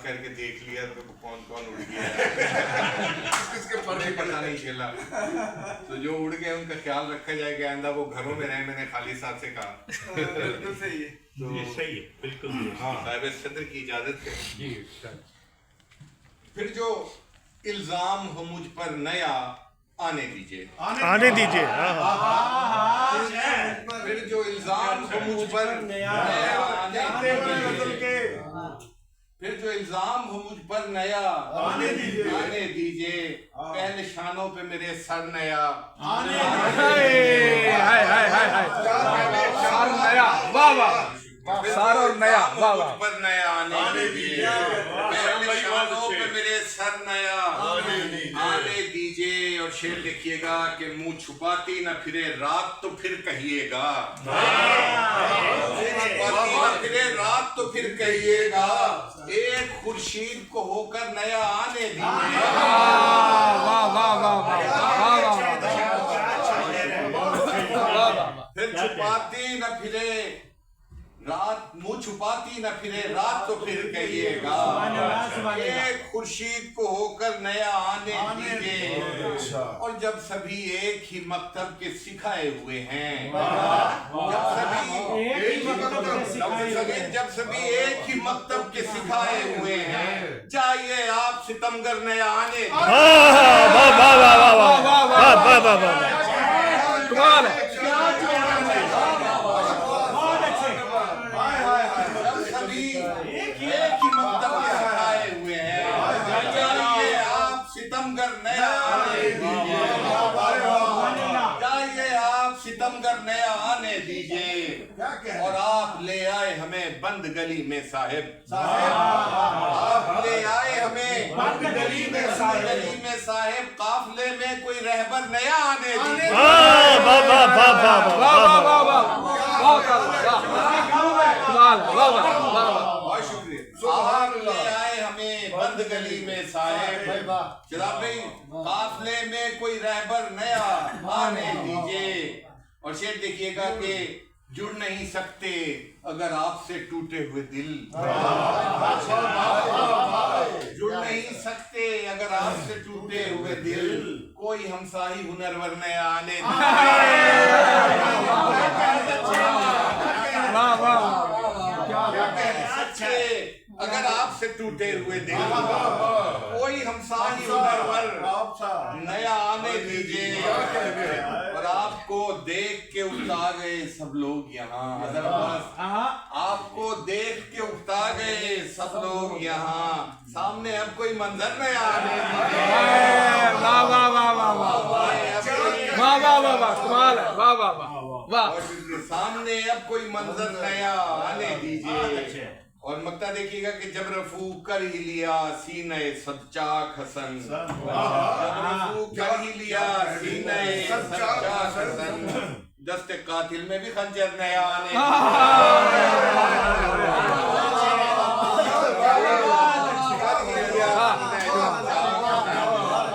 करके देख लिया तो कौन कौन उड़ गया किसके पर ही पता नहीं चला। तो जो उड़ गए उनका ख्याल रखा जाएगा, आइंदा वो घरों में रहे। मैंने खालिद साहब से कहा बिल्कुल सही है, तो ये सही है, बिल्कुल। हाँ साहिब सदर की इजाजत है जी। फिर जो इल्जाम हो मुझ पर नया आने दीजिए, आने दीजिए। फिर जो इल्जाम हो मुझ पर नया आने दीजिए, फिर जो इल्जाम हो मुझ पर नया आने दीजिए, पहले शानों पे मेरे सर नया आने दीजिए। सर नया, वाह वाह, सर और नया, वाह वाह, पर नया आने दीजिए, पहले शानों पे मेरे सर नया आने दीजिए। और शेर देखिएगा कि मुंह छुपाती न फिरे रात तो फिर कहिएगा, छुपाती न फिरे रात तो फिर कहिएगा, एक खुर्शीद को होकर नया आने दीजिए। वाह वाह वाह वाह। फिर छुपाती न फिरे रात, मुंह छुपाती न फिरे रात तो फिर कहिएगा, एक खुर्शीद को होकर नया आने दीजिए। और जब सभी एक ही मकतब के सिखाए हुए हैं, जब सभी एक ही मकतब के सिखाए हुए हैं, चाहिए आप सितमगर नया आने। कमाल है। सितमगर नया आने दीजिए। और आप ले आए हमें बंद गली में साहिब, आप ले आए हमें बंद गली में साहिब, काफिले में कोई रहबर नया आने दीजिए। बहुत शुक्रिया। आप ले आए हमें बंद गली में साहिब, जनाब भाई काफिले में कोई रहबर नया आने दीजिए। और शेर देखिएगा कि जुड़ नहीं सकते अगर आपसे टूटे हुए दिल, जुड़ नहीं सकते अगर आपसे टूटे हुए दिल, कोई हमसाही हुनरवर नया आने दीजिए। अगर आपसे टूटे हुए दिल, कोई हमसाही हुनरवर नया आने दीजिए। और आपको देख के उकता गए सब लोग यहाँ, आपको देख के उकता गए सब लोग यहाँ, सामने अब कोई मंजर नया आने दीजिए। वाह वाह वाह वाह वाह वाह वाह वाह वाह, कमाल है, वाह वाह वाह वाह। सामने अब कोई मंजर नया आने दीजिए। और मक्ता देखिएगा कि जब रफू कर ही लिया सीने सच्चाक हसन, जब रफू कर ही लिया सीने सच्चाक हसन, दस्ते कातिल में भी खंजर नया आने।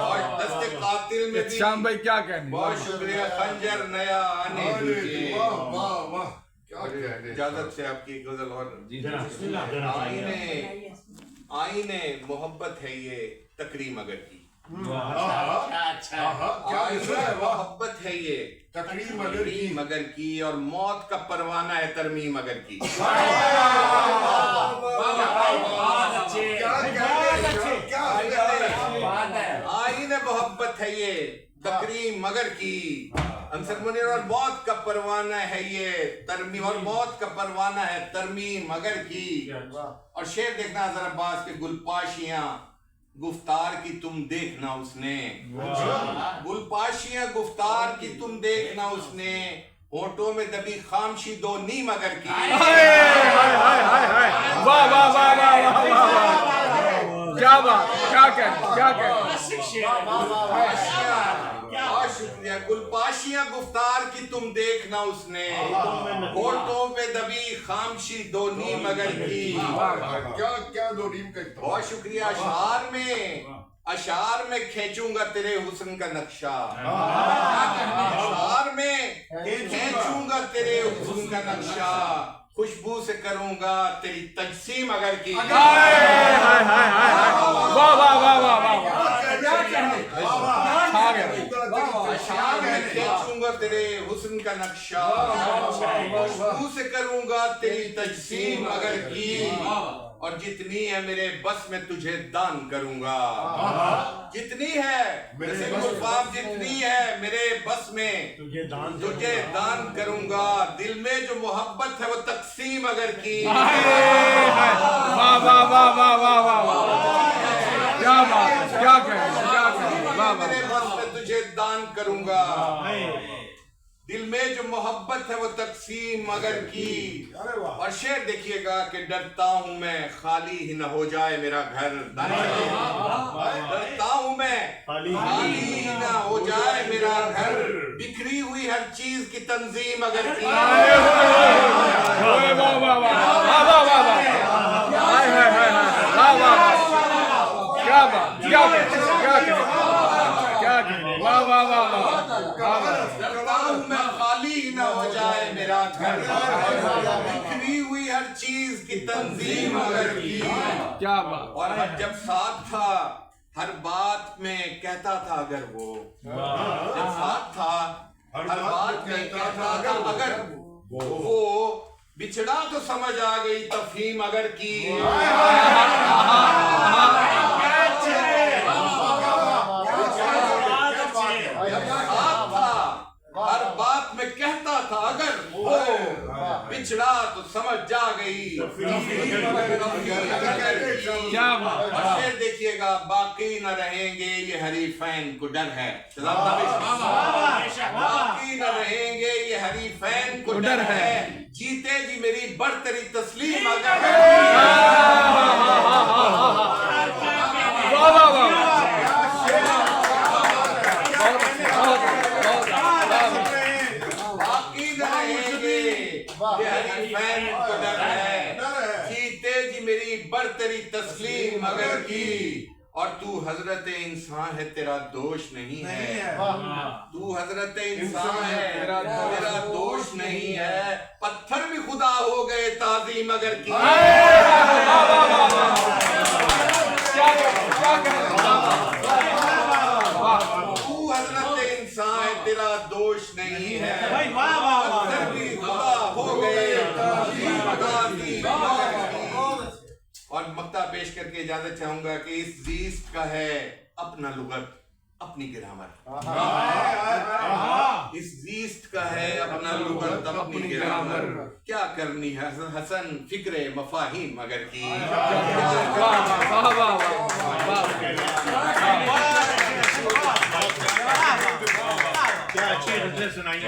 और दस्ते कातिल में भी, श्याम भाई क्या कहने। बहुत शुक्रिया, खंजर नया आने दीजिए। इजाजत से आपकी गजल और आईने मोहब्बत है ये तकरीम मगर की, मोहब्बत है ये तकरीम मगर की, और मौत का परवाना है तरमीम मगर की। आईने मोहब्बत है ये तकरीम मगर की, अंसर मुनीर, और मौत का परवाना है ये तरमीम, और मौत का परवाना है तरमीम मगर की। और शेर देखना जरा अब्बास के, गुलपाशियां गुफ्तार की तुम देखना उसने, गुलपाशियां गुफ्तार की तुम देखना उसने, होठों में दबी खामशी दो नी मगर की। वाह वाह वाह वाह, क्या बात, क्या कहने, क्या कहने। बहुत शुक्रिया। गुलपाशियां गुफ्तार की तुम देखना उसने, होठों पे दबी खामशी दो नीम मगर की। क्या क्या दो नीम का। बहुत शुक्रिया। अशार में खींचूंगा तेरे हुस्न का नक्शा, अशार में खींचूंगा तेरे हुस्न का नक्शा, खुशबू से करूंगा तेरी तजसीम अगर की। तेरे हुस्न का नक्शा, खुशबू से करूंगा तेरी तजसीम अगर की, और जितनी है मेरे बस में तुझे दान करूंगा। जितनी है नसीब मुस्ताफ, जितनी है मेरे बस में तुझे दान करूंगा। दिल में जो मोहब्बत है वो तकसीम अगर की। वाह वाह वाह वाह वाह वाह, क्या बात, क्या कहें, क्या कहें, वाह वाह। मेरे बस में तुझे दान करूंगा। दिल में जो मोहब्बत है वो तकसीम अगर की। और शेर देखिएगा कि डरता हूं मैं खाली ही न हो जाए मेरा घर। डरता हूं मैं खाली ही न हो जाए मेरा घर, बिखरी हुई हर चीज की तंजीम अगर की। क्या बात, क्या वाह वाह वाह वाह। डरता हूं मैं खाली ही न हो जाए मेरा घर, बिखरी हुई हर चीज की तंजीम अगर की। क्या बात। और जब साथ था हर बात में कहता था अगर वो, जब साथ था हर बात में कहता था अगर वो, बिछड़ा तो समझ आ गई तफहीम अगर की। हर बात में कहता था अगर वो, बिछड़ा तो समझ जा गई। क्या बात। और शेर देखिएगा, बाकी न रहेंगे ये हरीफैन को डर है। बाकी न रहेंगे ये हरीफैन को डर है, जीते जी मेरी बरतरी तस्लीम अगर है। वाह वाह वाह। जीते जी मेरी बरतरी तस्लीम अगर की। और तू हजरत इंसान है तेरा दोष नहीं है। तू हजरत इंसान है तेरा दोष नहीं है, पत्थर भी खुदा हो गए ताजीम अगर की। तू हजरत इंसान है तेरा दोष नहीं है, पत्थर भी खुदा हो गए। और मक्ता पेश करके इजाजत चाहूंगा कि इस जीस्ट का है अपना लुगत अपनी ग्रामर। इस जीस्ट का है अपना लुगत अपनी ग्रामर, क्या करनी है हसन फिक्रे मफाहिम अगर की। क्या अच्छी सुनाई।